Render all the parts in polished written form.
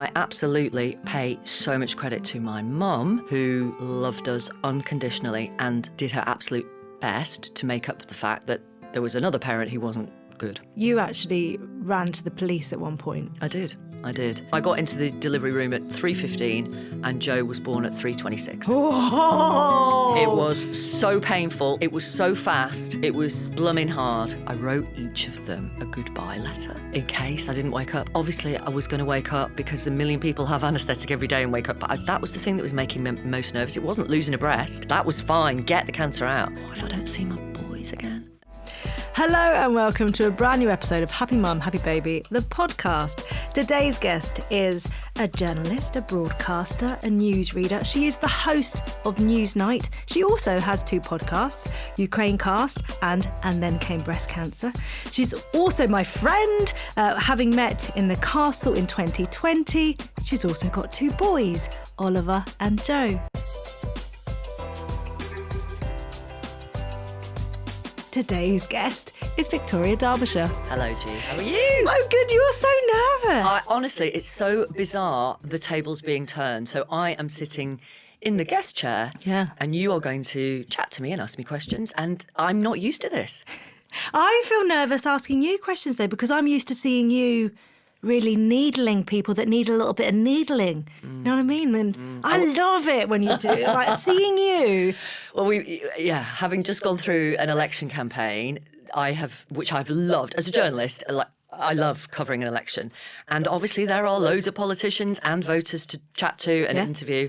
I absolutely pay so much credit to my mum, who loved us unconditionally and did her absolute best to make up for the fact that there was another parent who wasn't good. You actually ran to the police at one point. I did. I got into the delivery room at 3:15 and Joe was born at 3:26. Oh! It was so painful. It was so fast. It was blooming hard. I wrote each of them a goodbye letter in case I didn't wake up. Obviously, I was going to wake up because a million people have anaesthetic every day and wake up. But that was the thing that was making me most nervous. It wasn't losing a breast. That was fine. Get the cancer out. What if I don't see my boys again? Hello and welcome to a brand new episode of Happy Mum, Happy Baby, the podcast. Today's guest is a journalist, a broadcaster, a newsreader. She is the host of Newsnight. She also has two podcasts, Ukraine Cast and Then Came Breast Cancer. She's also my friend, having met in the castle in 2020. She's also got two boys, Oliver and Joe. Today's guest is Victoria Derbyshire. Hello, G. How are you? I'm good. You're so nervous. Honestly, it's so bizarre, the tables being turned. So I am sitting in the guest chair. Yeah. And you are going to chat to me and ask me questions. And I'm not used to this. I feel nervous asking you questions though, because I'm used to seeing you really needling people that need a little bit of needling. You know what I mean? And I love it when you do it. Like seeing you. Well, having just gone through an election campaign, which I've loved as a journalist. I love covering an election, and obviously there are loads of politicians and voters to chat to and interview.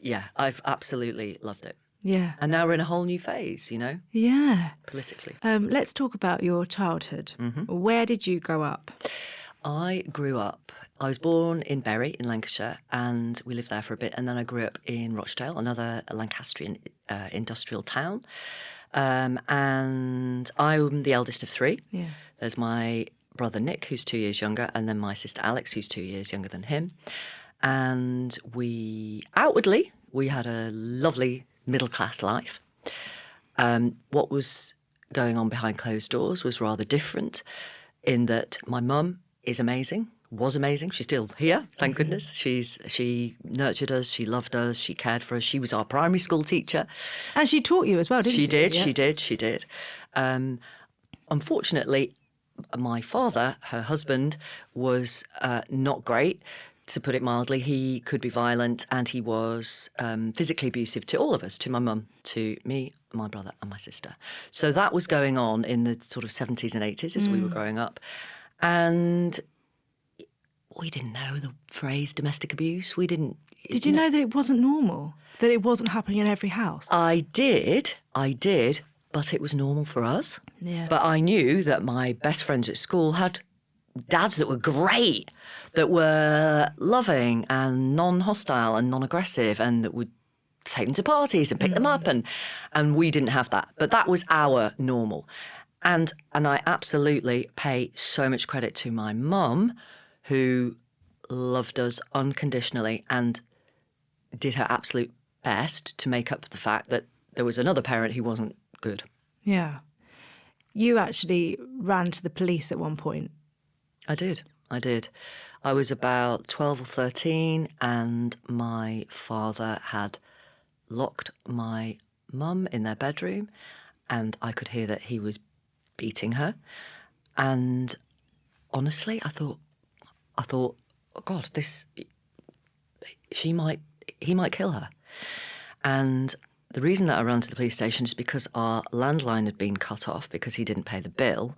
Yeah, I've absolutely loved it. Yeah. And now we're in a whole new phase, Yeah. politically. Let's talk about your childhood. Where did you grow up? I was born in Bury in Lancashire, and we lived there for a bit, and then I grew up in Rochdale, another Lancastrian industrial town. And I'm the eldest of three. Yeah. There's my brother Nick, who's 2 years younger, and then my sister Alex, who's 2 years younger than him. And we had a lovely middle-class life. What was going on behind closed doors was rather different, in that my mum was amazing. She's still here, thank goodness. She nurtured us, she loved us, she cared for us. She was our primary school teacher. And she taught you as well, didn't she? She did. Unfortunately, my father, her husband, was not great, to put it mildly. He could be violent, and he was physically abusive to all of us, to my mum, to me, my brother and my sister. So that was going on in the sort of 70s and 80s as we were growing up. And we didn't know the phrase domestic abuse. We didn't. Did you know that it wasn't normal? That it wasn't happening in every house? I did, but it was normal for us. Yeah. But I knew that my best friends at school had dads that were great, that were loving and non-hostile and non-aggressive, and that would take them to parties and pick them up, and we didn't have that. But that was our normal. And I absolutely pay so much credit to my mum, who loved us unconditionally and did her absolute best to make up for the fact that there was another parent who wasn't good. Yeah. You actually ran to the police at one point. I did. I was about 12 or 13, and my father had locked my mum in their bedroom, and I could hear that he was beating her. And honestly, I thought, oh God, he might kill her. And the reason that I ran to the police station is because our landline had been cut off because he didn't pay the bill,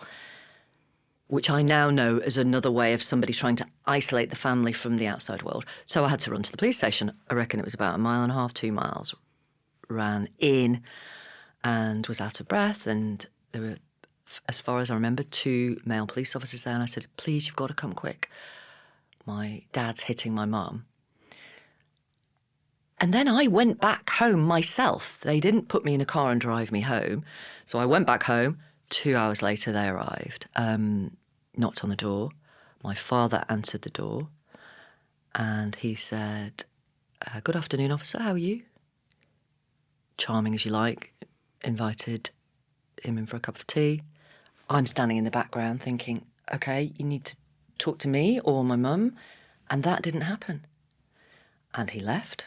which I now know is another way of somebody trying to isolate the family from the outside world. So I had to run to the police station. I reckon it was about 1.5 miles, 2 miles. Ran in and was out of breath, and there were, as far as I remember, 2 male police officers there, and I said, please, you've got to come quick. My dad's hitting my mum. And then I went back home myself. They didn't put me in a car and drive me home. So I went back home. 2 hours later, they arrived, knocked on the door. My father answered the door, and he said, good afternoon, officer, how are you? Charming as you like, invited him in for a cup of tea. I'm standing in the background thinking, okay, you need to talk to me or my mum. And that didn't happen. And he left.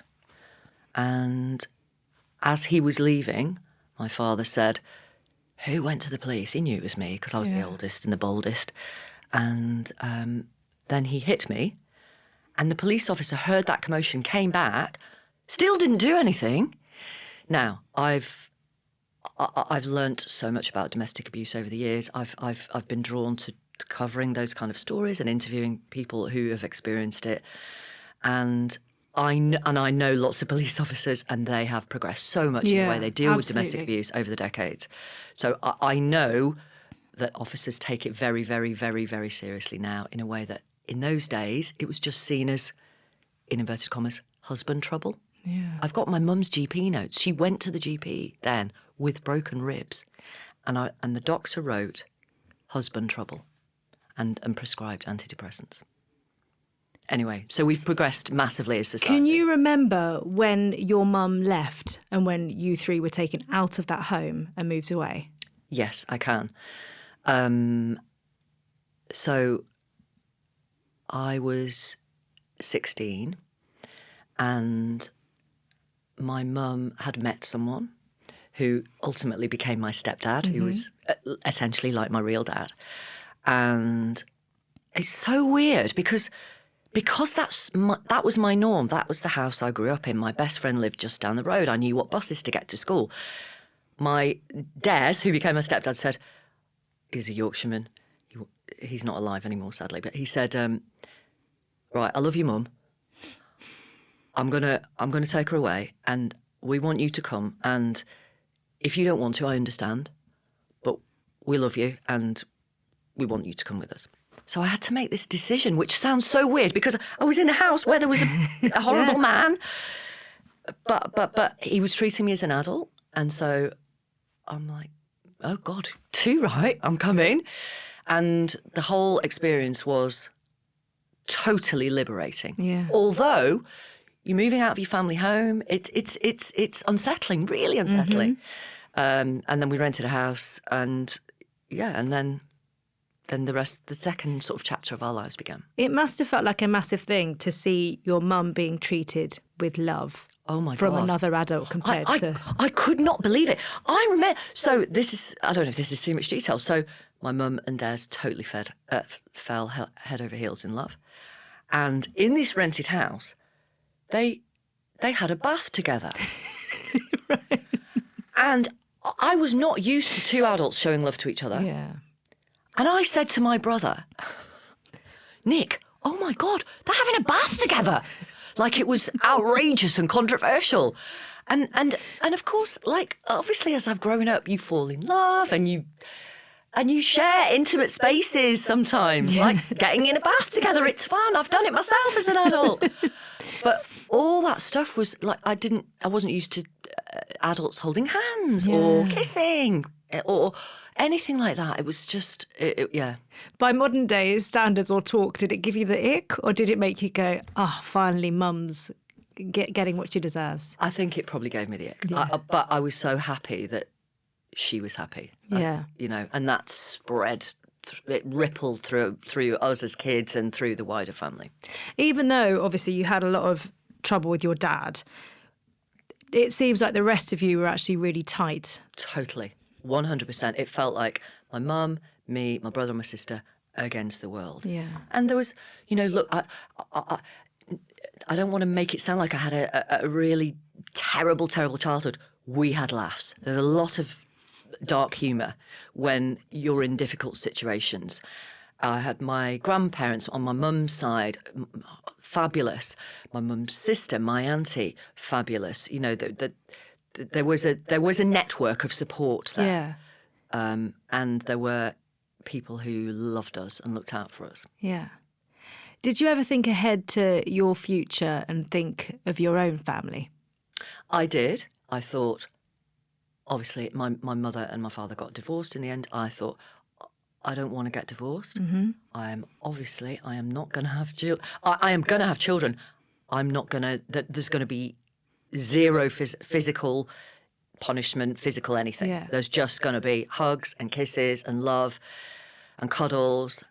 And as he was leaving, my father said, who went to the police? He knew it was me because I was the oldest and the boldest. And then he hit me. And the police officer heard that commotion, came back, still didn't do anything. Now, I've learnt so much about domestic abuse over the years. I've been drawn to covering those kind of stories and interviewing people who have experienced it. And I know lots of police officers, and they have progressed so much in the way they deal with domestic abuse over the decades. So I know that officers take it very, very, very, very seriously now, in a way that in those days it was just seen as, in inverted commas, husband trouble. Yeah. I've got my mum's GP notes. She went to the GP then with broken ribs, and the doctor wrote husband trouble and prescribed antidepressants. Anyway, so we've progressed massively as society. Can you remember when your mum left and when you three were taken out of that home and moved away? Yes, I can. So I was 16 and my mum had met someone who ultimately became my stepdad, who was essentially like my real dad. And it's so weird because that was my norm. That was the house I grew up in. My best friend lived just down the road. I knew what buses to get to school. My Des, who became my stepdad, said, he's a Yorkshireman. He's not alive anymore, sadly. But he said, right, I love your mum. I'm gonna take her away, and we want you to come. And if you don't want to, I understand. But we love you, and we want you to come with us. So I had to make this decision, which sounds so weird because I was in a house where there was a horrible man, but he was treating me as an adult. And so I'm like, oh God, too right, I'm coming. And the whole experience was totally liberating. Yeah. Although you're moving out of your family home, it's unsettling, really unsettling. And then we rented a house, and then the second sort of chapter of our lives began. It must have felt like a massive thing to see your mum being treated with love. Oh my from God. another adult compared to... I could not believe it. I remember... So this is... I don't know if this is too much detail. So my mum and Des totally fell head over heels in love. And in this rented house, they had a bath together. Right. And I was not used to two adults showing love to each other. Yeah. And I said to my brother, Nick, oh my God, they're having a bath together. Like it was outrageous and controversial. And of course, like, obviously as I've grown up, you fall in love and you share intimate spaces sometimes, like getting in a bath together. It's fun. I've done it myself as an adult. But all that stuff was like, I wasn't used to adults holding hands or kissing or anything like that. It was just, By modern day standards or talk, did it give you the ick, or did it make you go, finally mum's getting what she deserves? I think it probably gave me the ick. Yeah. But I was so happy that she was happy. Yeah. And that spread, it rippled through us as kids and through the wider family. Even though, obviously, you had a lot of trouble with your dad, it seems like the rest of you were actually really tight. Totally. 100%. It felt like my mum, me, my brother and my sister against the world. Yeah. And there was, look, I don't want to make it sound like I had a really terrible, terrible childhood. We had laughs. There's a lot of dark humour when you're in difficult situations. I had my grandparents on my mum's side, fabulous. My mum's sister, my auntie, fabulous. There was a network of support there. Yeah. And there were people who loved us and looked out for us. Yeah. Did you ever think ahead to your future and think of your own family? I did. I thought, obviously, my mother and my father got divorced in the end. I thought, I don't want to get divorced. Mm-hmm. I am not going to have children. I am going to have children. I'm not going to, there's going to be zero physical punishment, physical anything. Yeah. There's just going to be hugs and kisses and love and cuddles.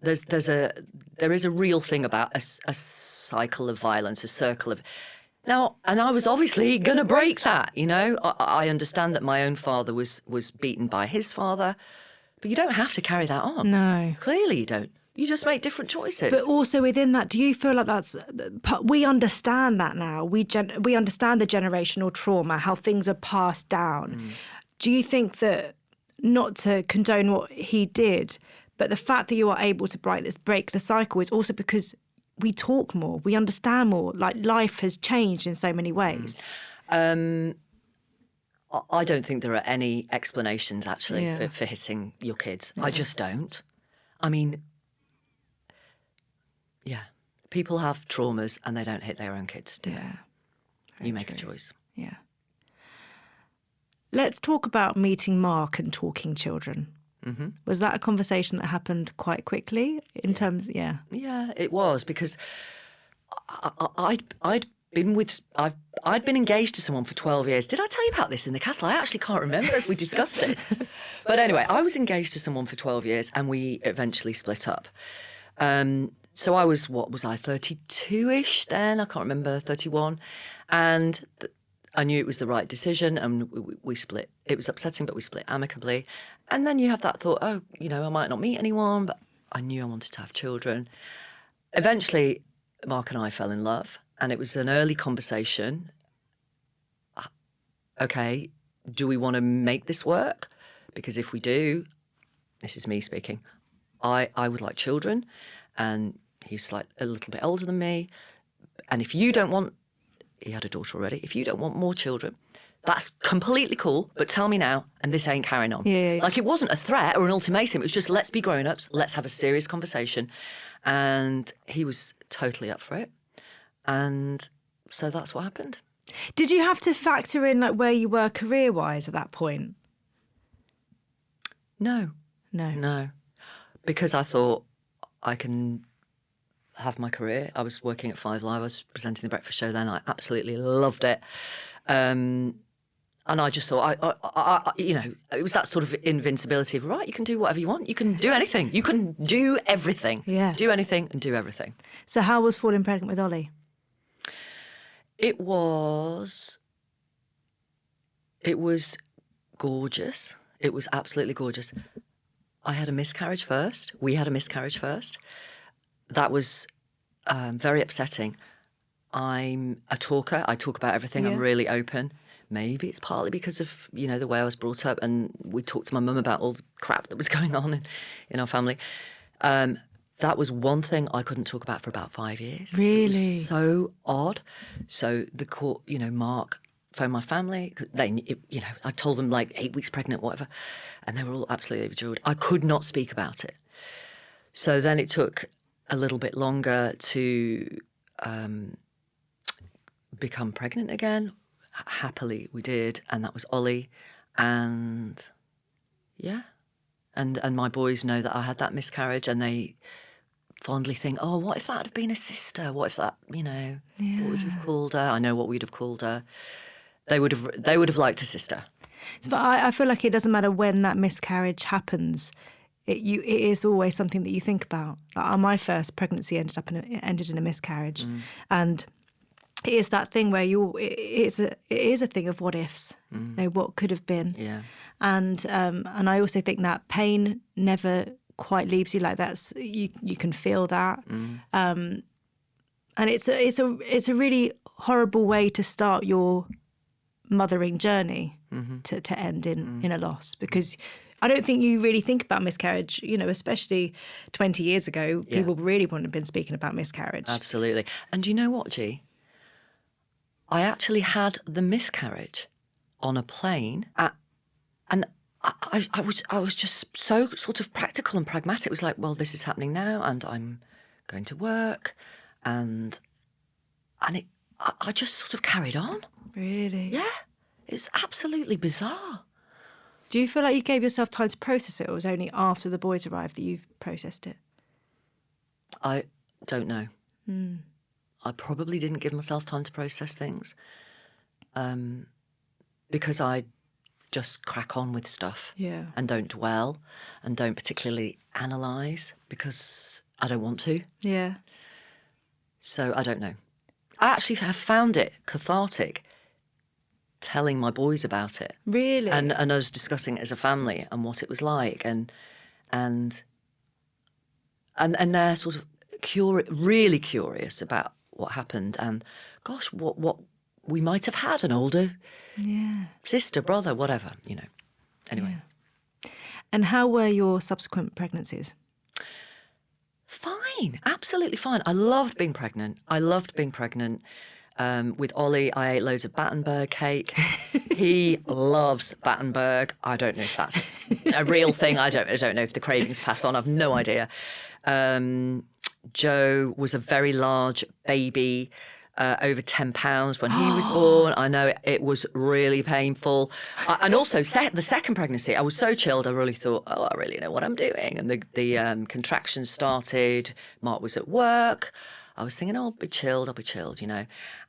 there is a real thing about a cycle of violence, a circle of. Now, and I was obviously going to break that, you know. I understand that my own father was beaten by his father, but you don't have to carry that on. No. Clearly you don't. You just make different choices. But also within that, do you feel like we understand that now? We understand the generational trauma, how things are passed down. Do you think that, not to condone what he did, but the fact that you are able to break the cycle is also because we talk more, we understand more, like life has changed in so many ways? I don't think there are any explanations, actually, for hitting your kids. I just don't. I mean, yeah, people have traumas and they don't hit their own kids, do they? You make a choice. Yeah. Let's talk about meeting Mark and talking children. Mm-hmm. Was that a conversation that happened quite quickly in terms? Yeah, it was, because I'd been engaged to someone for 12 years. Did I tell you about this in the castle? I actually can't remember if we discussed this. But anyway, I was engaged to someone for 12 years and we eventually split up. So I was, 32-ish then? I can't remember, 31. And I knew it was the right decision, and we split. It was upsetting, but we split amicably. And then you have that thought, oh, you know, I might not meet anyone, but I knew I wanted to have children. Eventually, Mark and I fell in love, and it was an early conversation. Okay, do we want to make this work? Because if we do, this is me speaking, I would like children, and he's like a little bit older than me. And if you don't want, he had a daughter already, if you don't want more children, that's completely cool, but tell me now, and this ain't carrying on. Yeah. Like, it wasn't a threat or an ultimatum. It was just, let's be grown-ups, let's have a serious conversation. And he was totally up for it. And so that's what happened. Did you have to factor in like where you were career-wise at that point? No. Because I thought I can have my career. I was working at 5 Live. I was presenting the breakfast show then. I absolutely loved it. And I just thought, I you know, it was that sort of invincibility of, right, you can do whatever you want. You can do anything. You can do everything. Yeah. Do anything and do everything. So how was falling pregnant with Ollie? It was gorgeous. It was absolutely gorgeous. I had a miscarriage first. We had a miscarriage first. That was very upsetting. I'm a talker. I talk about everything. Yeah. I'm really open. Maybe it's partly because of, you know, the way I was brought up, and we talked to my mum about all the crap that was going on in our family. That was one thing I couldn't talk about for about 5 years. Really? It was so odd. So the court, you know, Mark phoned my family. You know, I told them like 8 weeks pregnant, whatever, and they were all absolutely overjoyed. I could not speak about it. So then it took a little bit longer to become pregnant again. Happily we did, and that was Ollie. And yeah, and my boys know that I had that miscarriage, and they fondly think, oh, what if that had been a sister? What if that, you know, what would you have called her? I know what we'd have called her. They would have liked a sister. But I feel like it doesn't matter when that miscarriage happens. It is always something that you think about. Like, my first pregnancy ended in a miscarriage, and it is that thing where it is a thing of what ifs. You know, what could have been. Yeah. And I also think that pain never quite leaves you. Like, that's you can feel that. And it's a really horrible way to start your mothering journey, to end in a loss, because I don't think you really think about miscarriage, you know, especially 20 years ago. Yeah. People really wouldn't have been speaking about miscarriage. Absolutely. And do you know what, G? I actually had the miscarriage on a plane, and I was just so sort of practical and pragmatic. It was like, well, this is happening now, and I'm going to work, and I just sort of carried on. Really? Yeah, it's absolutely bizarre. Do you feel like you gave yourself time to process it, or was it only after the boys arrived that you processed it? I don't know. I probably didn't give myself time to process things, because I just crack on with stuff. Yeah. And don't dwell and don't particularly analyse because I don't want to. Yeah. So I don't know. I actually have found it cathartic telling my boys about it. Really? And us discussing it as a family and what it was like and they're sort of really curious about what happened and gosh, what we might have had an older sister, brother, whatever, Anyway. Yeah. And how were your subsequent pregnancies? Fine, absolutely fine. I loved being pregnant. With Ollie, I ate loads of Battenberg cake. He loves Battenberg. I don't know if that's a real thing. I don't know if the cravings pass on. I've no idea. Joe was a very large baby, over 10 pounds when he was born. I know it was really painful. And also the second pregnancy, I was so chilled. I really thought, I really know what I'm doing. And the contractions started. Mark was at work. I was thinking, I'll be chilled,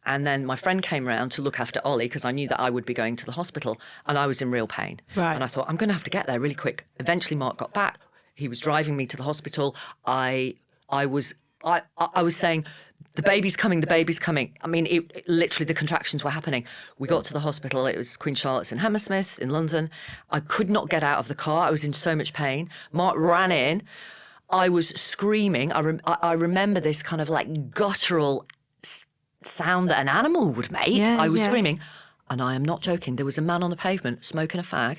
And then my friend came round to look after Ollie because I knew that I would be going to the hospital and I was in real pain. Right. And I thought, I'm going to have to get there really quick. Eventually, Mark got back. He was driving me to the hospital. I was saying, the baby's coming. I mean, literally the contractions were happening. We got to the hospital. It was Queen Charlotte's in Hammersmith in London. I could not get out of the car. I was in so much pain. Mark ran in. I was screaming. I remember this kind of like guttural sound that an animal would make. I was screaming. And I am not joking. There was a man on the pavement smoking a fag,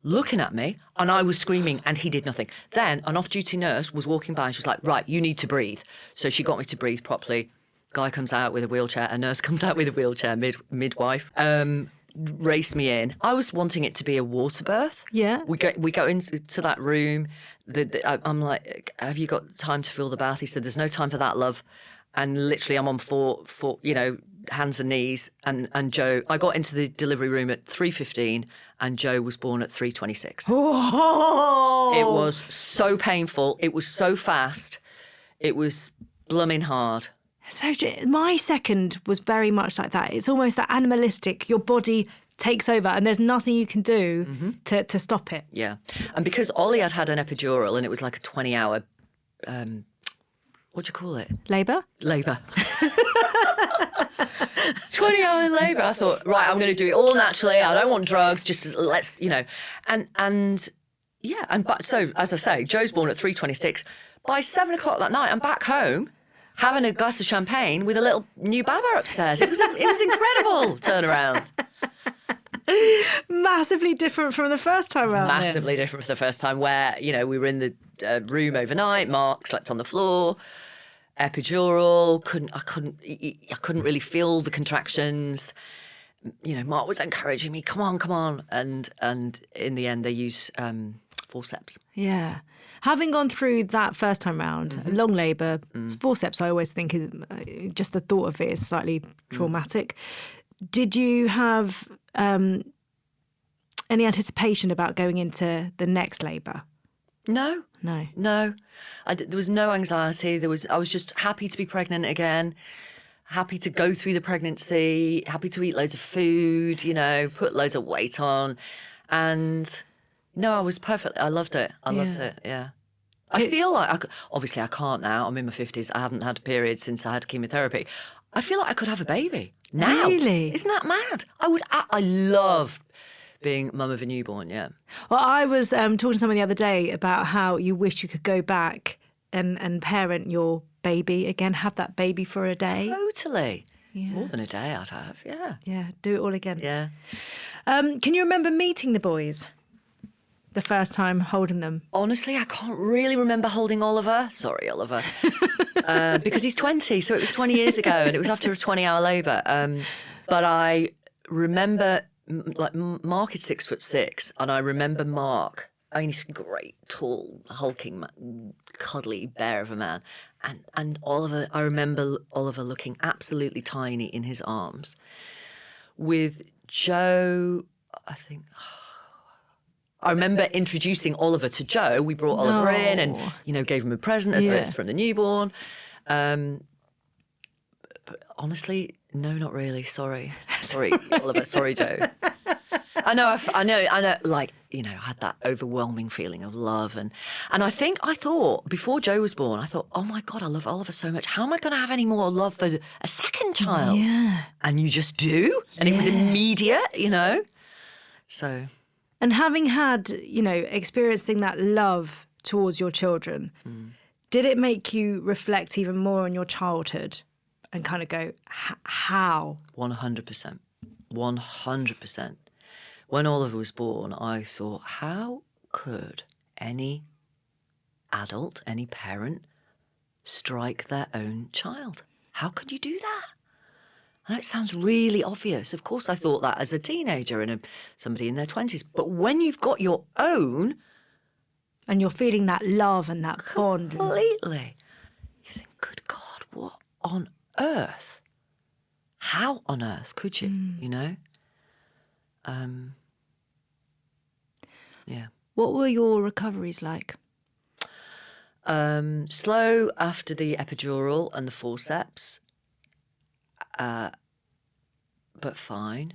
looking at me, and I was screaming, and he did nothing. Then an off-duty nurse was walking by, and she was like, right, you need to breathe. So she got me to breathe properly. Guy comes out with a wheelchair, a nurse comes out with a wheelchair, midwife, raced me in. I was wanting it to be a water birth. Yeah. We go into that room. I'm like, have you got time to fill the bath? He said, there's no time for that, love. And literally I'm on four, hands and knees. And Joe, I got into the delivery room at 3:15 and Joe was born at 3:26. Oh! It was so painful. It was so fast. It was blooming hard. So my second was very much like that. It's almost that animalistic. Your body takes over and there's nothing you can do to stop it. Yeah. And because Ollie had an epidural and it was like a 20-hour, what do you call it? Labour? Labour. 20-hour labour. I thought, right, I'm going to do it all naturally. I don't want drugs. Just let's, so as I say, Joe's born at 3:26. By 7 o'clock that night, I'm back home having a glass of champagne with a little new baba upstairs. It was incredible turnaround. Massively different from the first time around. Massively different from the first time where, we were in the room overnight. Mark slept on the floor. Epidural. I couldn't really feel the contractions. Mark was encouraging me, come on. And in the end, they used forceps. Yeah. Having gone through that first time round, long labour, forceps, I always think is just the thought of it is slightly traumatic. Did you have any anticipation about going into the next labour? No. There was no anxiety. I was just happy to be pregnant again, happy to go through the pregnancy, happy to eat loads of food, put loads of weight on. And no, I was perfect. I loved it. I loved it, yeah. I feel like, obviously I can't now. I'm in my 50s. I haven't had a period since I had chemotherapy. I feel like I could have a baby now. Really? Isn't that mad? I love being mum of a newborn, yeah. Well, I was talking to someone the other day about how you wish you could go back and parent your baby again, have that baby for a day. Totally. Yeah. More than a day I'd have, yeah. Yeah, do it all again. Yeah. Can you remember meeting the boys? The first time holding them? Honestly, I can't really remember holding Oliver. Sorry, Oliver. Because he's 20, so it was 20 years ago and it was after a 20-hour labour. But I remember, Mark is 6'6", and I remember Mark, he's a great, tall, hulking, cuddly bear of a man. And Oliver, I remember Oliver looking absolutely tiny in his arms. With Joe, I remember introducing Oliver to Joe. We brought Oliver in and, gave him a present as this from the newborn. But honestly, no, not really. Sorry, Oliver. Sorry, Joe. I know. Like, I had that overwhelming feeling of love, and I thought before Joe was born, I thought, oh my God, I love Oliver so much. How am I going to have any more love for a second child? Yeah. And you just do, and it was immediate, So. And having had, experiencing that love towards your children, did it make you reflect even more on your childhood and kind of go, how? 100%. 100%. When Oliver was born, I thought, how could any adult, any parent, strike their own child? How could you do that? I know it sounds really obvious. Of course, I thought that as a teenager and somebody in their 20s. But when you've got your own... And you're feeling that love and that bond. Completely. You think, good God, what on earth? How on earth could you, Yeah. What were your recoveries like? Slow after the epidural and the forceps. But fine.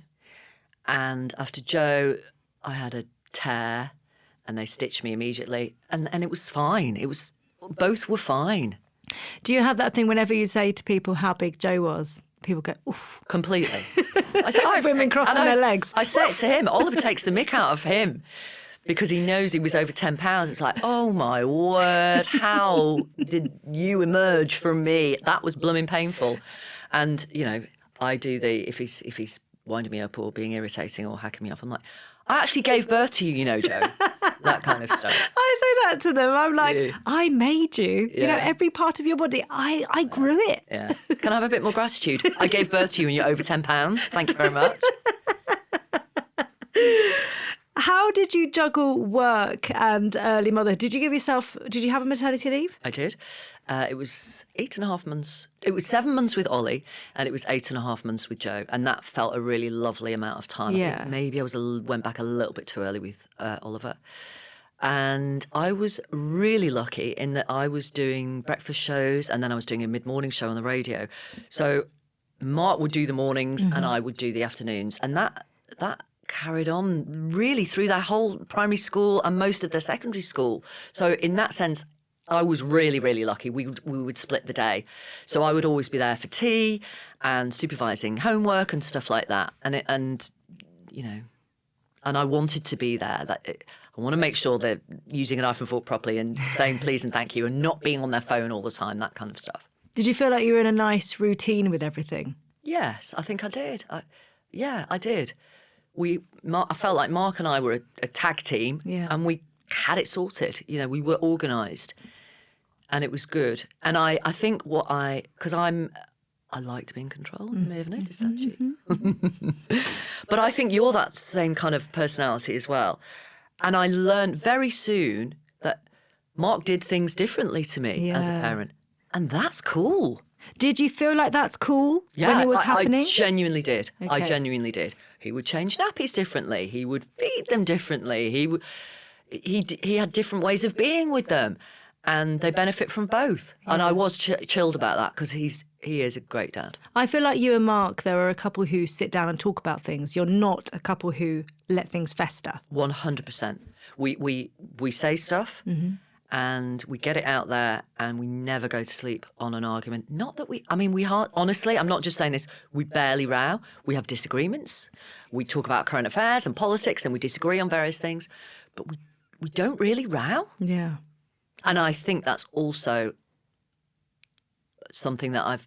And after Joe, I had a tear and they stitched me immediately and it was fine. Both were fine. Do you have that thing whenever you say to people how big Joe was, people go, oof? Completely. Women crossing their legs. I say it to him. Oliver takes the mick out of him because he knows he was over 10 pounds. It's like, oh my word, how did you emerge from me? That was blooming painful. And, I do if he's winding me up or being irritating or hacking me off, I'm like, I actually gave birth to you, Joe. That kind of stuff. I say that to them. I'm like, Yeah. I made you. Yeah. Every part of your body, I grew it. Yeah. Can I have a bit more gratitude? I gave birth to you and you're over 10 pounds. Thank you very much. How did you juggle work and early motherhood? Did you have a maternity leave? I did. It was 8.5 months. It was 7 months with Ollie and it was 8.5 months with Joe. And that felt a really lovely amount of time. Yeah. I think maybe I went back a little bit too early with Oliver. And I was really lucky in that I was doing breakfast shows and then I was doing a mid-morning show on the radio. So Mark would do the mornings and I would do the afternoons. And that carried on really through that whole primary school and most of the secondary school. So in that sense, I was really, really lucky. We would split the day. So I would always be there for tea and supervising homework and stuff like that. And I wanted to be there. I want to make sure they're using a knife and fork properly and saying please and thank you and not being on their phone all the time, that kind of stuff. Did you feel like you were in a nice routine with everything? Yes, I think I did. I did. I felt like Mark and I were a tag team and we had it sorted. We were organised and it was good. And I think because I like to be in control. You may have noticed that, G. But I think you're that same kind of personality as well. And I learned very soon that Mark did things differently to me as a parent. And that's cool. Did you feel like that's cool when it was happening? I genuinely did. Okay. I genuinely did. He would change nappies differently. He would feed them differently. He had different ways of being with them. And they benefit from both. Yeah. And I was chilled about that because he is a great dad. I feel like you and Mark, there are a couple who sit down and talk about things. You're not a couple who let things fester. 100%. We say stuff and we get it out there and we never go to sleep on an argument. Not that we honestly, I'm not just saying this, we barely row. We have disagreements. We talk about current affairs and politics and we disagree on various things. But we don't really row. Yeah. And I think that's also something that I've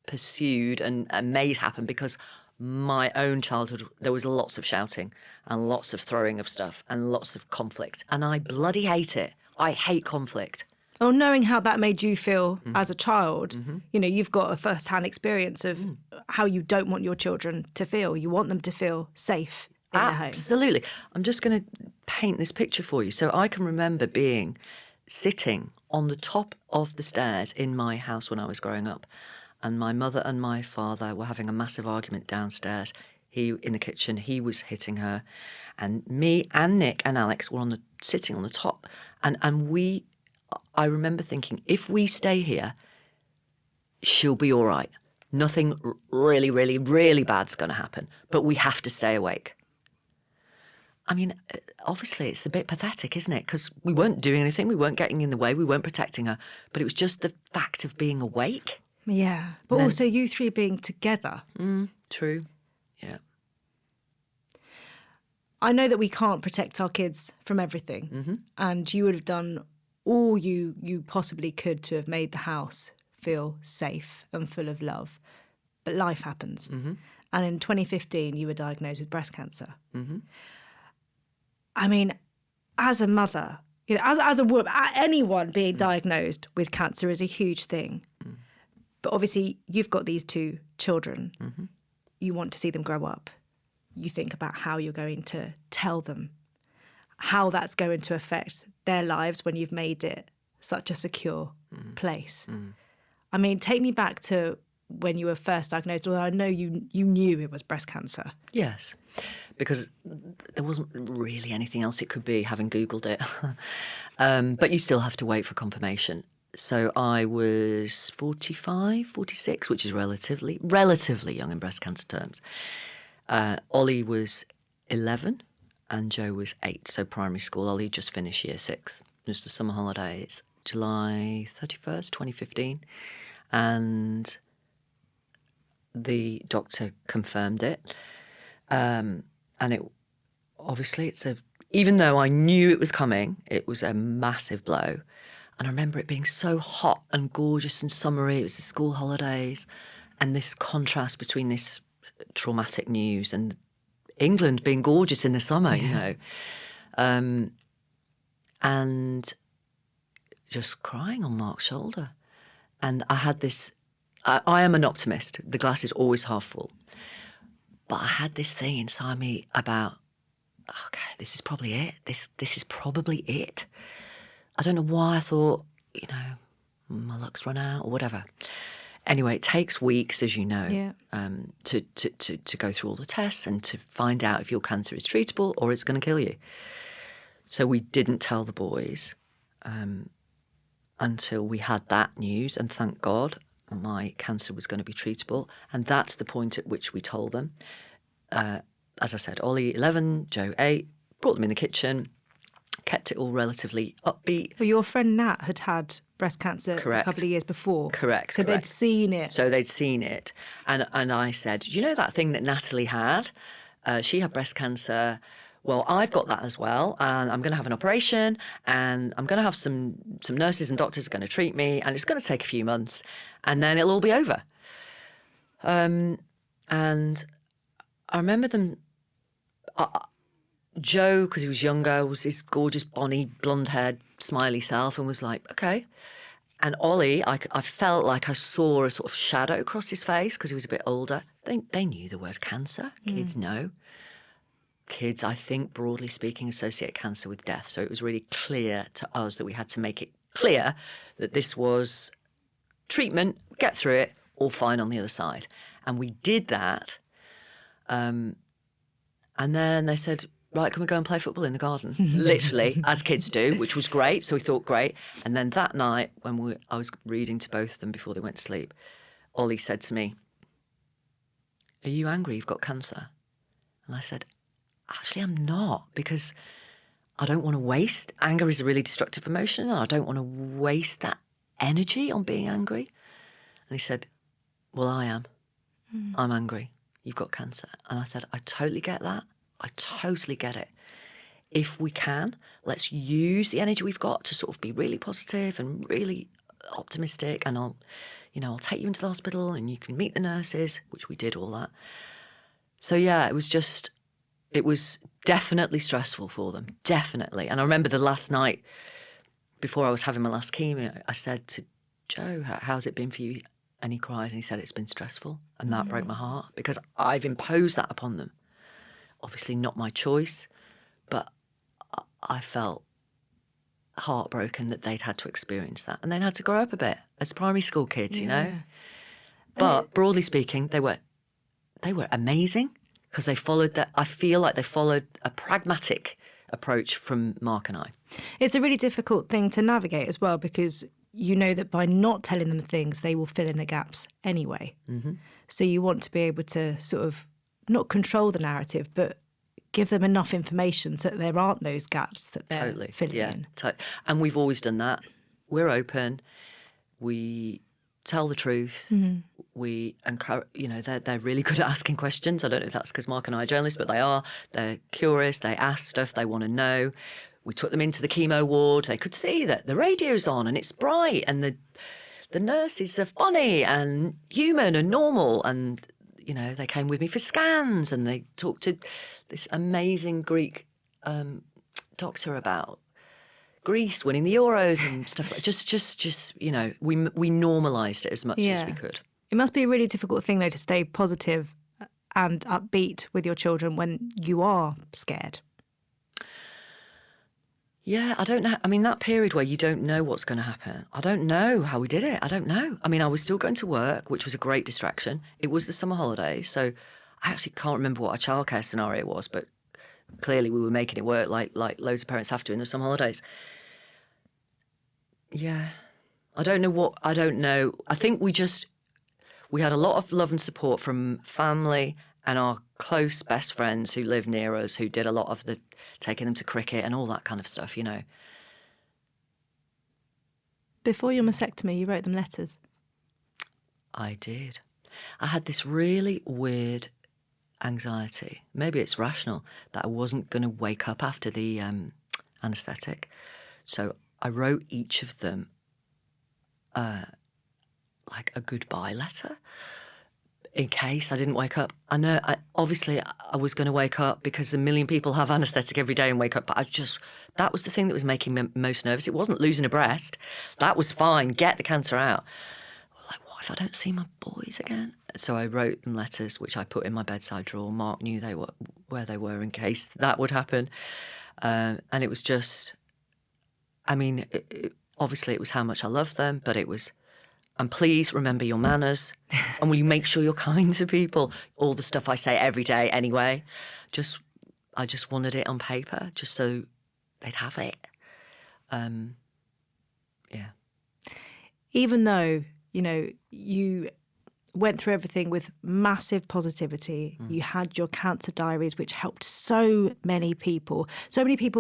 pursued and made happen because my own childhood, there was lots of shouting and lots of throwing of stuff and lots of conflict. And I bloody hate it. I hate conflict. Oh, knowing how that made you feel as a child, you've got a first-hand experience of how you don't want your children to feel. You want them to feel safe in their home. Absolutely. I'm just going to paint this picture for you. So I can remember sitting on the top of the stairs in my house when I was growing up. And my mother and my father were having a massive argument downstairs. In the kitchen, he was hitting her. And me and Nick and Alex were sitting on the top. And I remember thinking, if we stay here, she'll be all right. Nothing really, really, really bad's going to happen. But we have to stay awake. I mean, obviously it's a bit pathetic, isn't it? Because we weren't doing anything, we weren't getting in the way, we weren't protecting her, but it was just the fact of being awake. Yeah. But then- also you three being together. True. Yeah. I know that we can't protect our kids from everything. And you would have done all you possibly could to have made the house feel safe and full of love. But life happens. And in 2015, you were diagnosed with breast cancer. I mean, as a mother, you know, as a woman, anyone being diagnosed with cancer is a huge thing. But obviously, you've got these 2 children. You want to see them grow up. You think about how you're going to tell them, how that's going to affect their lives when you've made it such a secure place. I mean, take me back to when you were first diagnosed, although I know you knew it was breast cancer. Yes, because there wasn't really anything else it could be, having Googled it. But you still have to wait for confirmation. So I was 45, 46, which is relatively young in breast cancer terms. Ollie was 11 and Joe was 8, so primary school. Ollie just finished year 6. It was the summer holidays, July 31st, 2015. And the doctor confirmed it. And it obviously even though I knew it was coming, it was a massive blow. And I remember it being so hot and gorgeous and summery. It was the school holidays and this contrast between this traumatic news and England being gorgeous in the summer, you know. And just crying on Mark's shoulder. And I had this, I am an optimist. The glass is always half full. But I had this thing inside me about, okay, this is probably it. This is probably it. I don't know why I thought, you know, my luck's run out or whatever. Anyway, it takes weeks, as you know, to go through all the tests and to find out if your cancer is treatable or it's going to kill you. So we didn't tell the boys until we had that news, and thank God my cancer was going to be treatable. And that's the point at which we told them. As I said, Ollie 11, Joe 8, brought them in the kitchen, kept it all relatively upbeat. Well, your friend Nat had breast cancer a couple of years before. Correct. So they'd seen it. And I said, you know that thing that Natalie had? She had breast cancer. Well, I've got that as well, and I'm going to have an operation, and I'm going to have some nurses and doctors are going to treat me, and it's going to take a few months, and then it'll all be over. And I remember them. Joe, because he was younger, was this gorgeous, bonny, blonde-haired, smiley self, and was like, okay. And Ollie, I felt like I saw a sort of shadow across his face because he was a bit older. They knew the word cancer. Kids know. Kids, I think, broadly speaking, associate cancer with death. So it was really clear to us that we had to make it clear that this was treatment, get through it, all fine on the other side. And we did that. And then they said, right, can we go and play football in the garden? Literally, as kids do, which was great. So we thought, great. And then that night, when I was reading to both of them before they went to sleep, Ollie said to me, are you angry you've got cancer? And I said, actually, I'm not, because I don't want to waste. Anger is a really destructive emotion, and I don't want to waste that energy on being angry. And he said, well, I am. I'm angry. You've got cancer. And I said, I totally get that. I totally get it. If we can, let's use the energy we've got to sort of be really positive and really optimistic. And I'll take you into the hospital and you can meet the nurses, which we did all that. So yeah, it was definitely stressful for them, definitely. And I remember the last night before I was having my last chemo, I said to Joe, how's it been for you? And he cried and he said, it's been stressful. And that broke my heart because I've imposed that upon them. Obviously not my choice, but I felt heartbroken that they'd had to experience that. And they'd had to grow up a bit as primary school kids, you know. But broadly speaking, they were amazing because they followed that. I feel like they followed a pragmatic approach from Mark and I. It's a really difficult thing to navigate as well because you know that by not telling them things, they will fill in the gaps anyway. So you want to be able to sort of not control the narrative, but give them enough information so that there aren't those gaps that they're filling in. And we've always done that. We're open. We tell the truth. Mm-hmm. We encourage, they're really good at asking questions. I don't know if that's because Mark and I are journalists, but they are. They're curious. They ask stuff. They want to know. We took them into the chemo ward. They could see that the radio's on and it's bright and the nurses are funny and human and normal. And, they came with me for scans and they talked to this amazing Greek doctor about Greece winning the Euros and stuff like just we normalised it as much as we could. It must be a really difficult thing, though, to stay positive and upbeat with your children when you are scared. Yeah, I don't know. I mean, that period where you don't know what's going to happen, I don't know how we did it. I don't know. I mean, I was still going to work, which was a great distraction. It was the summer holidays, so I actually can't remember what our childcare scenario was, but clearly we were making it work like loads of parents have to in the summer holidays. Yeah. I don't know. I think we had a lot of love and support from family and our close best friends who live near us, who did a lot of the taking them to cricket and all that kind of stuff, Before your mastectomy, you wrote them letters. I did. I had this really weird anxiety. Maybe it's rational that I wasn't going to wake up after the anaesthetic. So I wrote each of them like a goodbye letter in case I didn't wake up. I know, obviously I was going to wake up because a million people have anaesthetic every day and wake up, but that was the thing that was making me most nervous. It wasn't losing a breast. That was fine. Get the cancer out. Like, what if I don't see my boys again? So I wrote them letters, which I put in my bedside drawer. Mark knew where they were in case that would happen. And it was just, I mean, obviously it was how much I loved them, but it was, and please remember your manners, and will you make sure you're kind to people? All the stuff I say every day anyway. I just wanted it on paper, just so they'd have it. Yeah. Even though, you went through everything with massive positivity. You had your cancer diaries, which helped so many people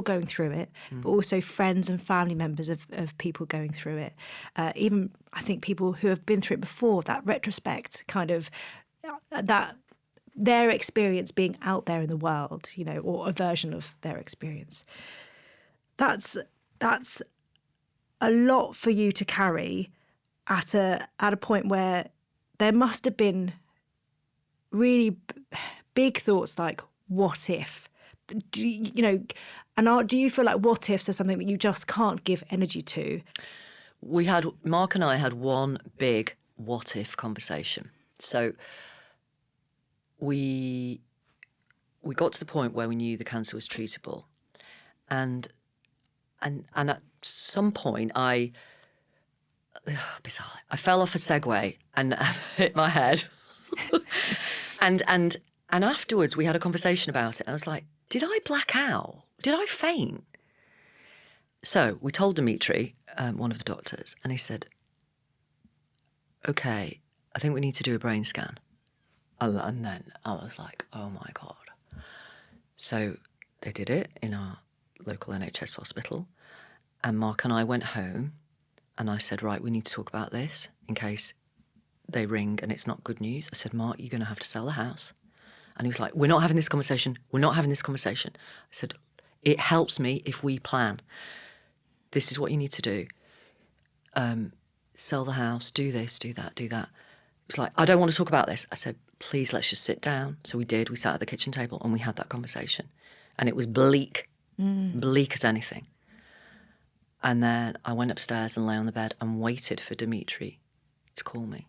going through it, but also friends and family members of people going through it. Even, I think, people who have been through it before, that retrospect kind of, that their experience being out there in the world, or a version of their experience. That's a lot for you to carry at a point where there must have been really big thoughts like, what if? Do you feel like what ifs are something that you just can't give energy to? Mark and I had one big what if conversation. So we got to the point where we knew the cancer was treatable. And at some point bizarre. I fell off a Segway and hit my head. and afterwards we had a conversation about it. I was like, did I black out? Did I faint? So we told Dimitri, one of the doctors, and he said, okay, I think we need to do a brain scan. And then I was like, oh my God. So they did it in our local NHS hospital. And Mark and I went home. And I said, right, we need to talk about this in case they ring and it's not good news. I said, Mark, you're going to have to sell the house. And he was like, we're not having this conversation. We're not having this conversation. I said, it helps me if we plan. This is what you need to do. Sell the house, do this, do that, do that. It was like, I don't want to talk about this. I said, please, let's just sit down. So we did. We sat at the kitchen table and we had that conversation. And it was bleak as anything. And then I went upstairs and lay on the bed and waited for Dimitri to call me.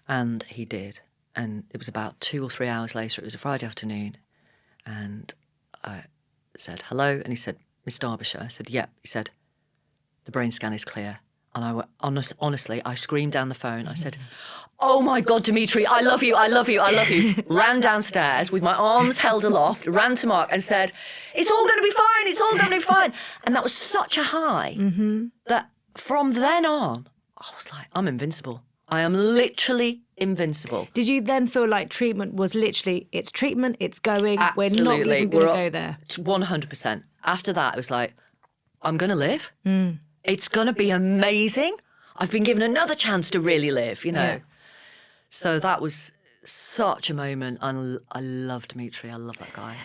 And he did. And it was about 2 or 3 hours later. It was a Friday afternoon. And I said, hello. And he said, Miss Derbyshire. I said, yep. He said, the brain scan is clear. And honestly, I screamed down the phone. I said, oh my God, Dimitri, I love you, I love you, I love you. Ran downstairs with my arms held aloft, ran to Mark and said, it's all going to be fine, it's all going to be fine. And that was such a high that from then on, I was like, I'm invincible. I am literally invincible. Did you then feel like treatment was literally, it's treatment, it's going, Absolutely. we're not even going to go there? 100%. After that, it was like, I'm going to live. It's going to be amazing. I've been given another chance to really live, you know. Yeah. So that was such a moment. I love Dimitri. I love that guy.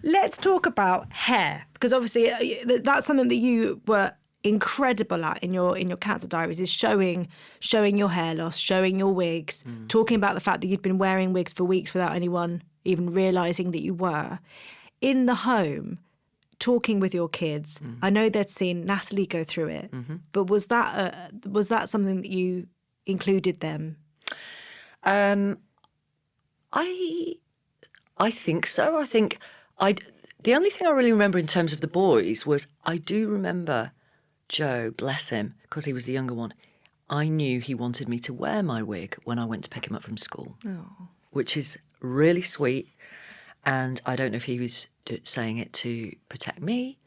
Let's talk about hair, because obviously that's something that you were incredible at in your cancer diaries, is showing your hair loss, showing your wigs, talking about the fact that you'd been wearing wigs for weeks without anyone even realising that you were. In the home, talking with your kids, I know they'd seen Natalie go through it, but was that something that you included them? I think so. I think the only thing I really remember in terms of the boys was I do remember Joe, bless him, because he was the younger one. I knew he wanted me to wear my wig when I went to pick him up from school, which is really sweet. And I don't know if he was saying it to protect me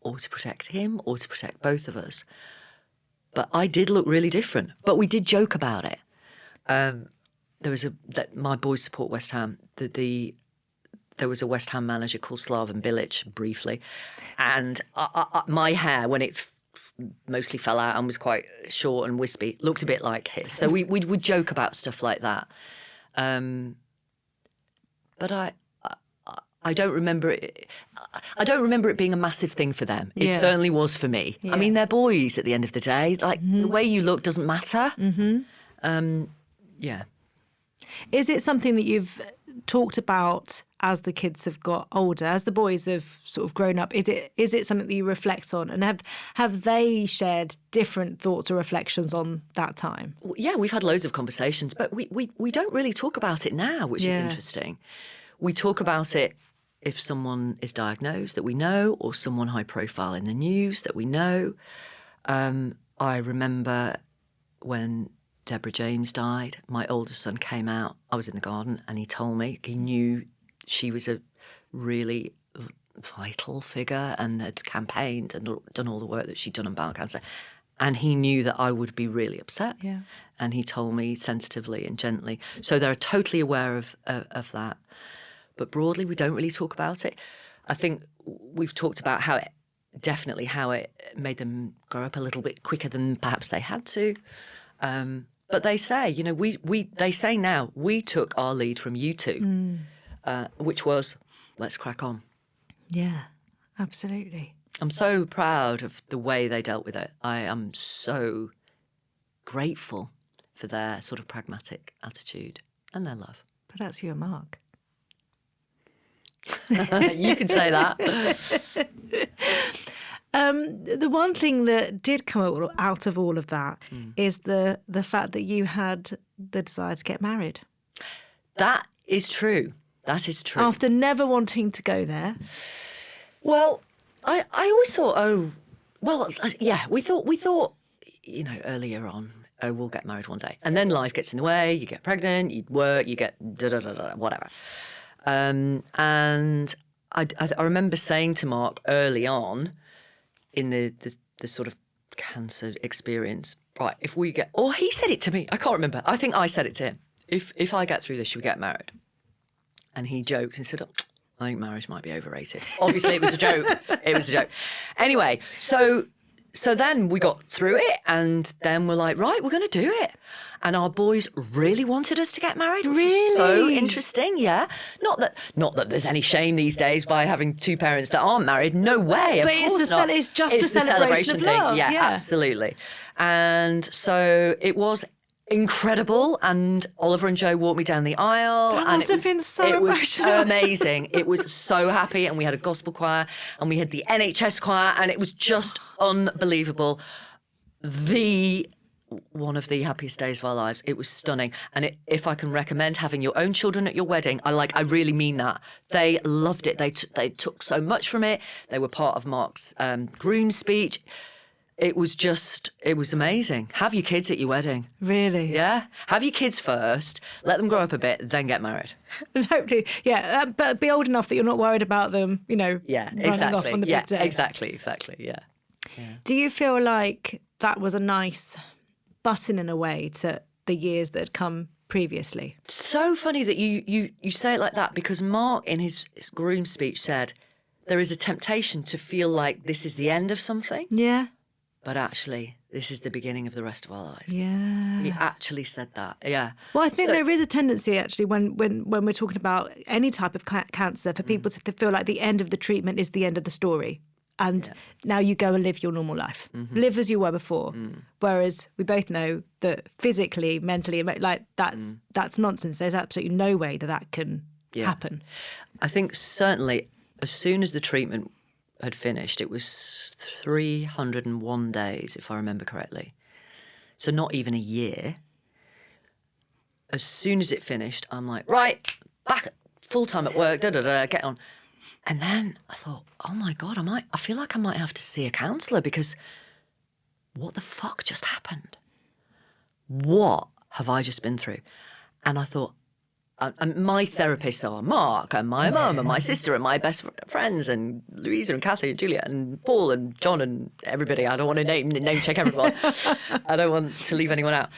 or to protect him or to protect both of us. But I did look really different. But we did joke about it. There was my boys support West Ham. There was a West Ham manager called Slaven Bilic, briefly. And my hair, when it mostly fell out and was quite short and wispy, looked a bit like his. So we would joke about stuff like that. But I don't remember it. I don't remember it being a massive thing for them. It certainly was for me. Yeah. I mean, they're boys at the end of the day. Like the way you look doesn't matter. Yeah. Is it something that you've talked about as the kids have got older, as the boys have sort of grown up? Is it something that you reflect on, and have they shared different thoughts or reflections on that time? Yeah, we've had loads of conversations, but we don't really talk about it now, which is interesting. We talk about it if someone is diagnosed that we know, or someone high profile in the news that we know. I remember when Deborah James died, my oldest son came out. I was in the garden and he told me he knew she was a really vital figure and had campaigned and done all the work that she'd done on bowel cancer. And he knew that I would be really upset. Yeah. And he told me sensitively and gently. So they're totally aware of that. But broadly, we don't really talk about it. I think we've talked about how it made them grow up a little bit quicker than perhaps they had to. But they say, you know, they say now, we took our lead from you two, which was, let's crack on. Yeah, absolutely. I'm so proud of the way they dealt with it. I am so grateful for their sort of pragmatic attitude and their love. But that's your mark. You can say that. The one thing that did come out of all of that is the fact that you had the desire to get married. That is true. That is true. After never wanting to go there. Well, I always thought, we thought, you know, earlier on, we'll get married one day. And then life gets in the way, you get pregnant, you work, you get whatever. And I remember saying to Mark early on in the sort of cancer experience, right, if we get, or he said it to me, I can't remember. I think I said it to him. If I get through this, should we get married? And he joked and said, I think marriage might be overrated. Obviously, it was a joke. It was a joke. Anyway, so then we got through it, and then we're like, right, we're going to do it. And our boys really wanted us to get married, which is so interesting, yeah. Not that there's any shame these days by having two parents that aren't married. No way, of course not. It's just a celebration of love. Thing. Yeah, absolutely. And so it was incredible, and Oliver and Joe walked me down the aisle. That must have been so emotional. It was amazing. It was so happy, and we had a gospel choir, and we had the NHS choir, and it was just unbelievable. One of the happiest days of our lives. It was stunning. And if I can recommend having your own children at your wedding, I really mean that. They loved it. They took so much from it. They were part of Mark's groom speech. It was amazing. Have your kids at your wedding. Really? Yeah. Have your kids first, let them grow up a bit, then get married. Hopefully, yeah. But be old enough that you're not worried about them, you know, running off on the big day. Exactly, yeah. Do you feel like that was a nice button in a way to the years that had come previously. So funny that you say it like that, because Mark in his groom speech said there is a temptation to feel like this is the end of something. Yeah. But actually, this is the beginning of the rest of our lives. Yeah. He actually said that. Yeah. Well, I think there is a tendency, actually, when we're talking about any type of cancer, for people to feel like the end of the treatment is the end of the story. And now you go and live your normal life. Live as you were before. Whereas we both know that physically, mentally, like that's nonsense. There's absolutely no way that can happen. I think certainly as soon as the treatment had finished, it was 301 days, if I remember correctly. So not even a year. As soon as it finished, I'm like, right, back full-time at work, get on. And then I thought, oh my God, I feel like I might have to see a counsellor, because what the fuck just happened? What have I just been through? And I thought, and my therapists are Mark and my mum and my sister and my best friends and Louisa and Kathy and Julia and Paul and John and everybody. I don't want to name check everyone. I don't want to leave anyone out.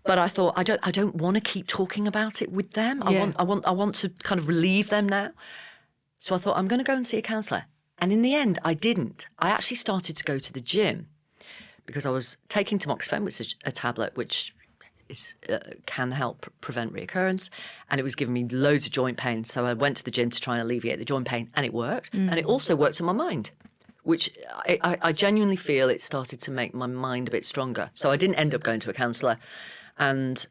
But I thought, I don't want to keep talking about it with them. I want to kind of relieve them now. So I thought, I'm going to go and see a counsellor. And in the end, I didn't. I actually started to go to the gym because I was taking tamoxifen, which is a tablet which can help prevent reoccurrence, and it was giving me loads of joint pain. So I went to the gym to try and alleviate the joint pain, and it worked. And it also worked on my mind, which I genuinely feel it started to make my mind a bit stronger. So I didn't end up going to a counsellor. And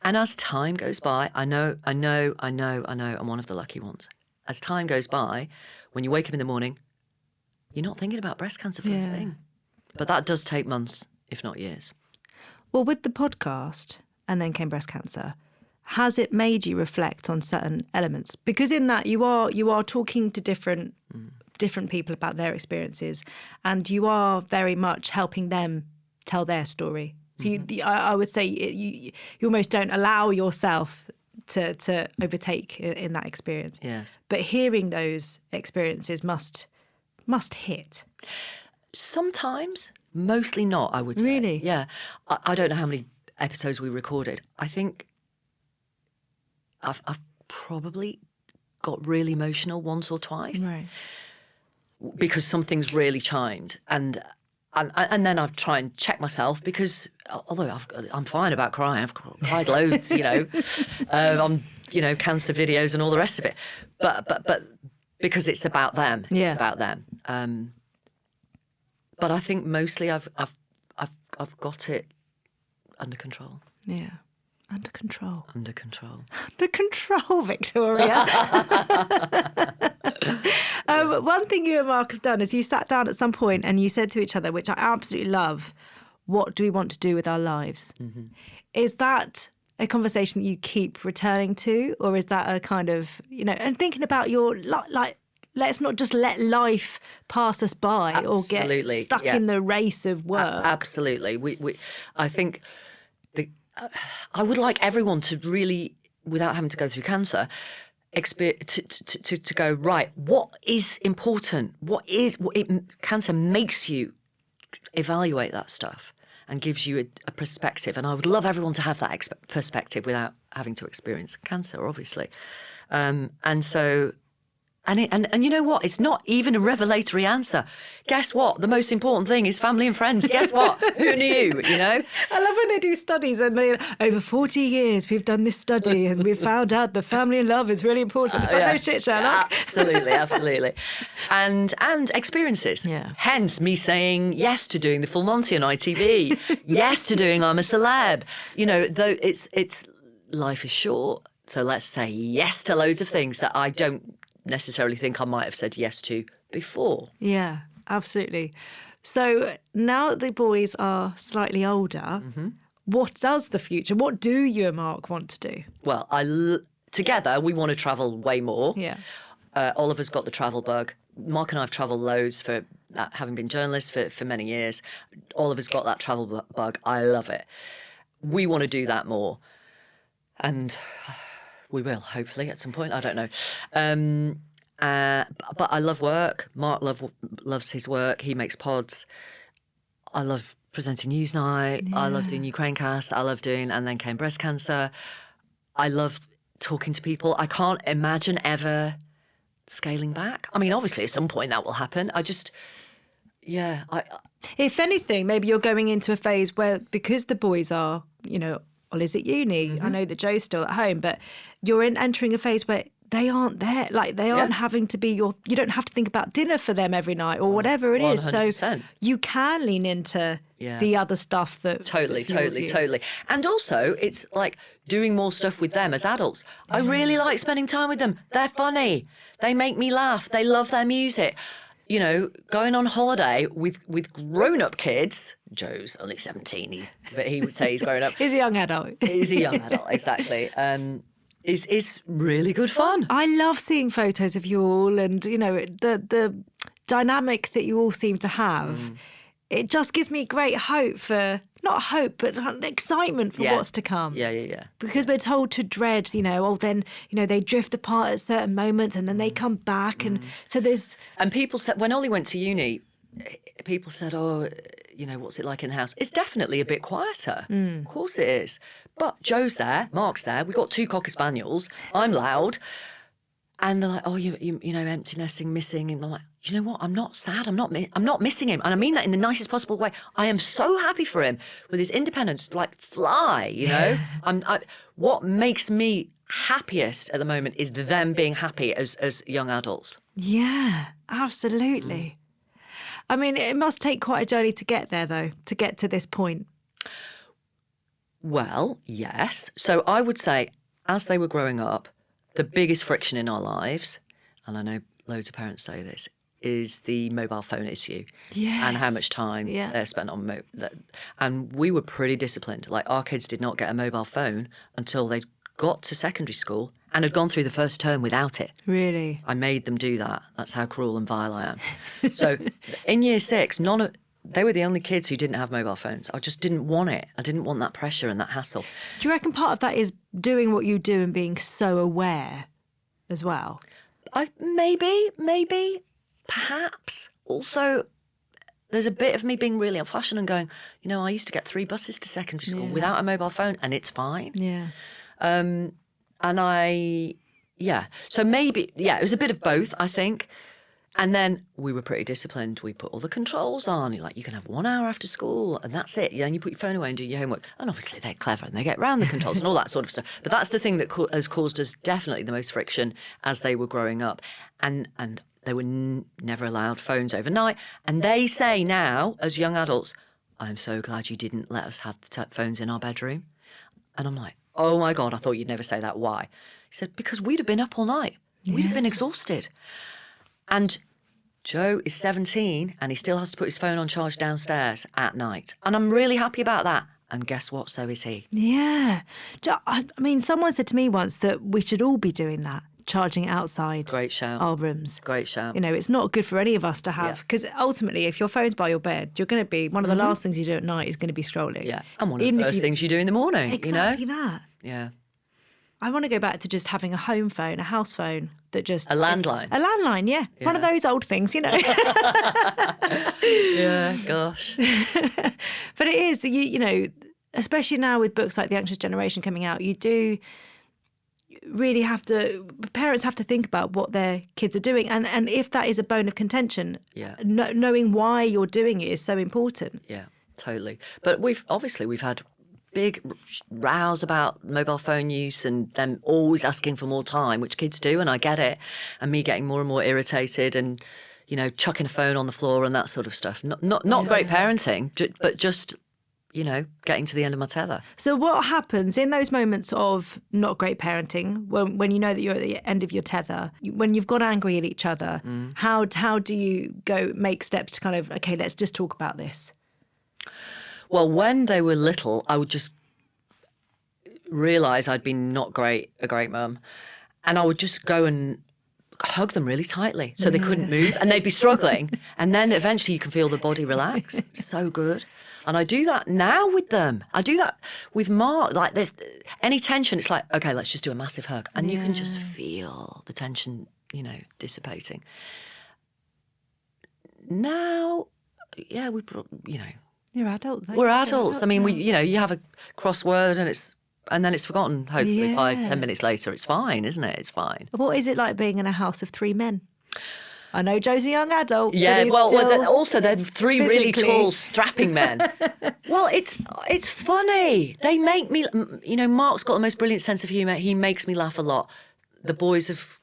and as time goes by, I know, I'm one of the lucky ones. As time goes by, when you wake up in the morning, you're not thinking about breast cancer first thing. But that does take months, if not years. Well, with the podcast, and then came breast cancer, has it made you reflect on certain elements? Because in that you are talking to different people about their experiences, and you are very much helping them tell their story. So I would say you almost don't allow yourself to overtake in that experience. Yes. But hearing those experiences must hit. Sometimes, mostly not, I would say. Really? Yeah. I don't know how many episodes we recorded. I think I've probably got really emotional once or twice. Right. Because something's really chimed. And then I try and check myself, because although I'm fine about crying, I've cried loads, on cancer videos and all the rest of it. But because it's about them, it's about them. But I think mostly I've got it under control. Yeah. Under control. Under control. Under control, Victoria. One thing you and Mark have done is you sat down at some point and you said to each other, which I absolutely love, what do we want to do with our lives? Mm-hmm. Is that a conversation that you keep returning to, or is that a kind of, and thinking about your, let's not just let life pass us by. Absolutely. Or get stuck in the race of work. Absolutely. I think I would like everyone to really, without having to go through cancer, to go, right, what is important? Cancer makes you evaluate that stuff and gives you a perspective. And I would love everyone to have that perspective without having to experience cancer, obviously. And so... And you know what? It's not even a revelatory answer. Guess what? The most important thing is family and friends. Guess what? Who knew, I love when they do studies and over 40 years we've done this study and we've found out that family and love is really important. It's like, no shit, Sherlock. Absolutely. And experiences. Yeah. Hence me saying yes to doing the Full Monty on ITV, yes to doing I'm a Celeb. Though it's life is short, so let's say yes to loads of things that I don't necessarily think I might have said yes to before. Yeah, absolutely. So now that the boys are slightly older, what do you and Mark want to do? Well, together we want to travel way more. Yeah. Oliver's got the travel bug. Mark and I have travelled loads for having been journalists for many years. Oliver's got that travel bug. I love it. We want to do that more. And... we will, hopefully, at some point. I don't know. But I love work. Mark loves his work. He makes pods. I love presenting Newsnight. I love doing Ukrainecast. I love doing, and then came breast cancer. I love talking to people. I can't imagine ever scaling back. I mean, obviously, at some point that will happen. If anything, maybe you're going into a phase where, because the boys are, Ollie's at uni, I know that Joe's still at home, but you're entering a phase where they aren't there. Like, they aren't having to be you don't have to think about dinner for them every night or whatever it is. 100%. So you can lean into the other stuff that Totally. fuels you. And also, it's like doing more stuff with them as adults. I really like spending time with them. They're funny. They make me laugh. They love their music. Going on holiday with grown-up kids. Joe's only 17, but he would say he's grown up. He's a young adult. He's a young adult, exactly. Is really good fun. I love seeing photos of you all, and the dynamic that you all seem to have. It just gives me great hope not hope, but excitement for what's to come. Yeah. Because we're told to dread, then they drift apart at certain moments and then they come back. And so there's... And people said, when Ollie went to uni, people said, what's it like in the house? It's definitely a bit quieter. Of course it is. But Joe's there, Mark's there, we've got 2 Cocker Spaniels, I'm loud. And they're like, empty nesting, missing. And I'm like, you know what? I'm not sad. I'm not missing him. And I mean that in the nicest possible way. I am so happy for him with his independence, like fly, what makes me happiest at the moment is them being happy as young adults. Yeah, absolutely. I mean, it must take quite a journey to get there, though, to get to this point. Well, yes. So I would say, as they were growing up, the biggest friction in our lives, and I know loads of parents say this, is the mobile phone issue. Yes. And how much time they're spent on and we were pretty disciplined. Like, our kids did not get a mobile phone until they got to secondary school and had gone through the first term without it. Really? I made them do that. That's how cruel and vile I am. So in year 6, they were the only kids who didn't have mobile phones. I just didn't want it. I didn't want that pressure and that hassle. Do you reckon part of that is doing what you do and being so aware as well? Maybe, perhaps. Also, there's a bit of me being really old-fashioned and going, I used to get 3 buses to secondary school without a mobile phone, and it's fine. Yeah. So maybe, it was a bit of both, I think. And then we were pretty disciplined. We put all the controls on. You're like, you can have 1 hour after school and that's it. Then you put your phone away and do your homework. And obviously they're clever and they get around the controls and all that sort of stuff. But that's the thing that has caused us definitely the most friction as they were growing up. And they were never allowed phones overnight. And they say now, as young adults, I'm so glad you didn't let us have the phones in our bedroom. And I'm like, oh my God, I thought you'd never say that. Why? He said, because we'd have been up all night. We'd have been exhausted. And Joe is 17 and he still has to put his phone on charge downstairs at night. And I'm really happy about that. And guess what? So is he. Yeah. I mean, someone said to me once that we should all be doing that, charging it outside Great shout. our rooms. Great shout. It's not good for any of us to have, because ultimately, if your phone's by your bed, you're going to be, one of the last things you do at night is going to be scrolling. Yeah. And one of the first things you do in the morning, Exactly that. Yeah. I want to go back to just having a home phone, a house phone that just... A landline. A landline, yeah. One of those old things, Yeah, gosh. But it is, especially now with books like The Anxious Generation coming out, you do really parents have to think about what their kids are doing. And if that is a bone of contention, knowing why you're doing it is so important. Yeah, totally. But we've had big rows about mobile phone use and them always asking for more time, which kids do, and I get it, and me getting more and more irritated and, chucking a phone on the floor and that sort of stuff. Not great parenting, but just, getting to the end of my tether. So what happens in those moments of not great parenting, when you know that you're at the end of your tether, when you've got angry at each other, how do you go make steps to kind of, okay, let's just talk about this? Well, when they were little, I would just realise I'd been not a great mum. And I would just go and hug them really tightly so they couldn't move and they'd be struggling. And then eventually you can feel the body relax. It's so good. And I do that now with them. I do that with Mark. Like, there's any tension, it's like, okay, let's just do a massive hug. And you can just feel the tension, dissipating. Now, You're adults. We're adults. I mean, now. you have a crossword and then it's forgotten. Hopefully, Yeah. 5-10 minutes later, it's fine, isn't it? It's fine. What is it like being in a house of 3 men? I know Joe's a young adult. Yeah, but he's well, still also they're 3 really physically- tall, strapping men. Well, it's funny. They make me, Mark's got the most brilliant sense of humour. He makes me laugh a lot. The boys have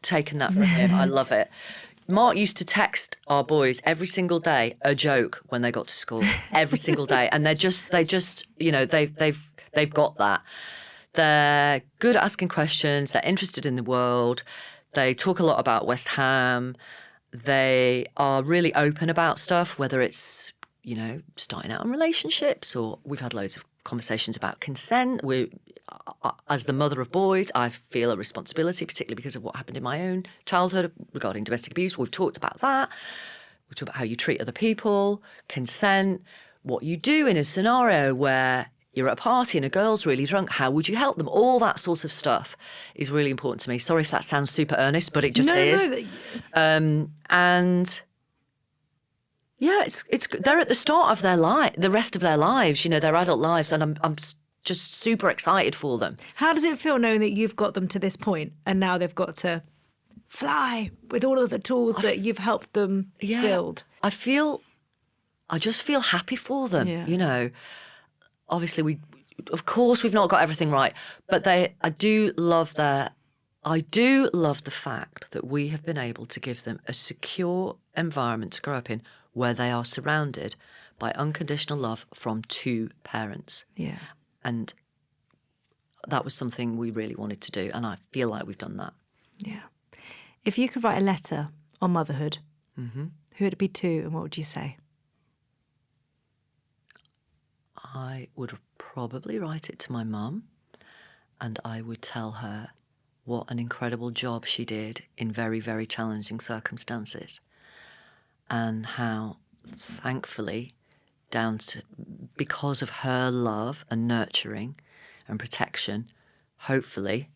taken that from him. I love it. Mark used to text our boys every single day a joke when they got to school, every single day, and they just, they've got that. They're good at asking questions. They're interested in the world. They talk a lot about West Ham. They are really open about stuff, whether it's, starting out in relationships, or we've had loads of conversations about consent. As the mother of boys, I feel a responsibility, particularly because of what happened in my own childhood regarding domestic abuse. We've talked about that. We've talked about how you treat other people, consent, what you do in a scenario where you're at a party and a girl's really drunk. How would you help them? All that sort of stuff is really important to me. Sorry if that sounds super earnest, but it just is. And yeah, it's they're at the start of their life, the rest of their lives, their adult lives, and I'm just super excited for them. How does it feel knowing that you've got them to this point and now they've got to fly with all of the tools that you've helped them build? I just feel happy for them, Yeah. Obviously, of course, we've not got everything right, but I do love the fact that we have been able to give them a secure environment to grow up in where they are surrounded by unconditional love from 2 parents. Yeah. And that was something we really wanted to do, and I feel like we've done that. Yeah. If you could write a letter on motherhood, Mm-hmm. who would it be to and what would you say? I would probably write it to my mum, and I would tell her what an incredible job she did in very, very challenging circumstances, and how, thankfully, because of her love and nurturing and protection, hopefully,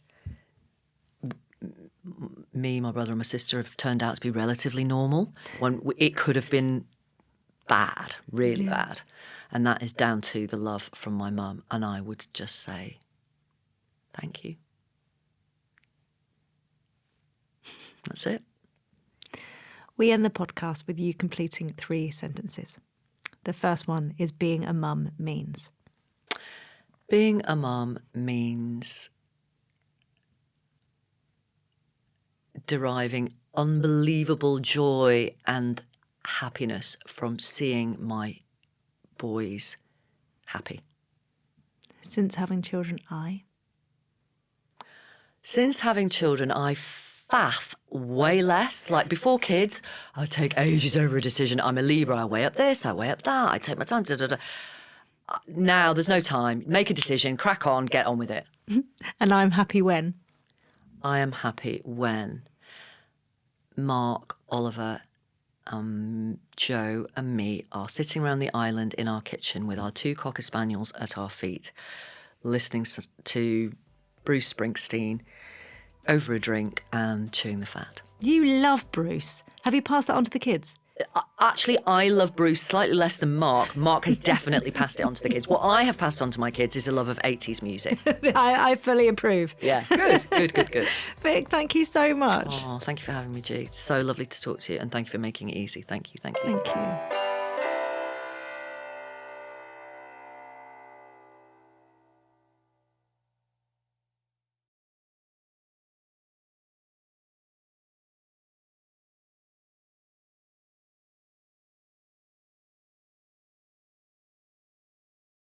me, my brother and my sister have turned out to be relatively normal when it could have been bad, really bad. And that is down to the love from my mum. And I would just say, thank you. That's it. We end the podcast with you completing 3 sentences. The first one is being a mum means. Being a mum means deriving unbelievable joy and happiness from seeing my boys happy. Since having children, Since having children, I faff way less. Like before kids, I take ages over a decision. I'm a Libra. I weigh up this, I weigh up that. I take my time. Now there's no time. Make a decision, crack on, get on with it. And I'm happy when? I am happy when Mark, Oliver, Joe and me are sitting around the island in our kitchen with our 2 Cocker Spaniels at our feet, listening to Bruce Springsteen over a drink and chewing the fat. You love Bruce. Have you passed that on to the kids? Actually, I love Bruce slightly less than Mark. Mark has definitely passed it on to the kids. What I have passed on to my kids is a love of 80s music. I fully approve. Yeah, good. Vic, thank you so much. Oh, thank you for having me, G. It's so lovely to talk to you, and thank you for making it easy. Thank you. Thank you.